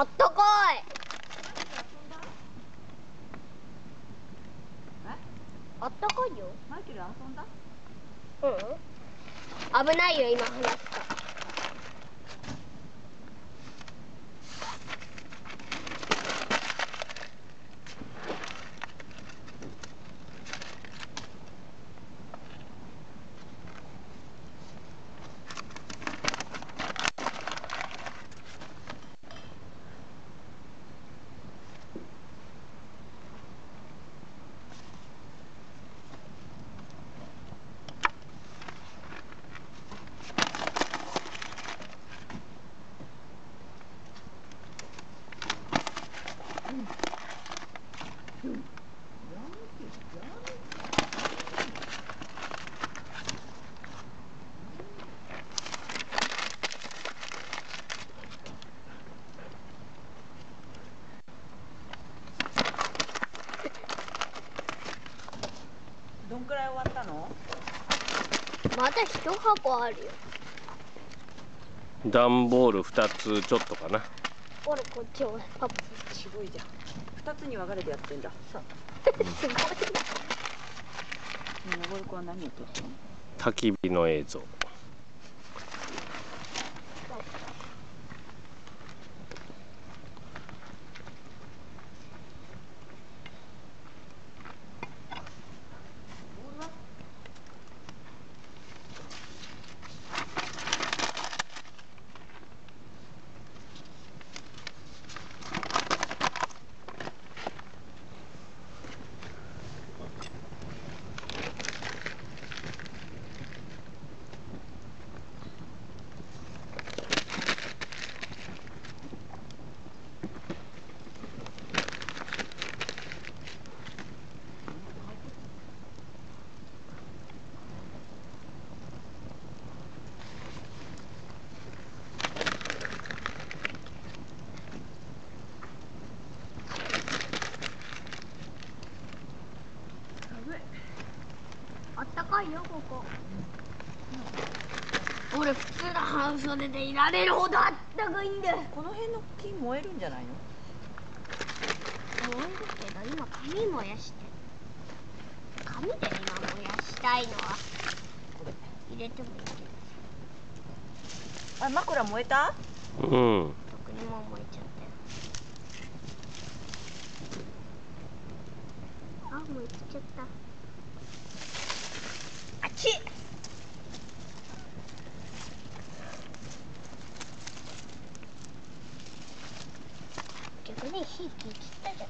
あったかい。あったかいよ。マイケル遊んだ？危ないよ、今話した。どんくらい終わったの？まだ一箱あるよ。段ボール2つちょっとかな。ほら、こっちはパパ。すごいじゃん。2つに分かれてやってんだ。そう。すごい。のぼる子は何を撮ってるの？焚き火の映像。あったかいよ、ここ。俺、普通の半袖でいられるほどあったかいんだよ。この辺の木燃えるんじゃないの？燃えるけど、今紙燃やしてる。紙で今燃やしたいのはこれ入れてもいいけど。あ、枕燃えた？うん。特にもう燃えちゃったよ。あ、燃えちゃった。あっち。逆に火消したじゃん。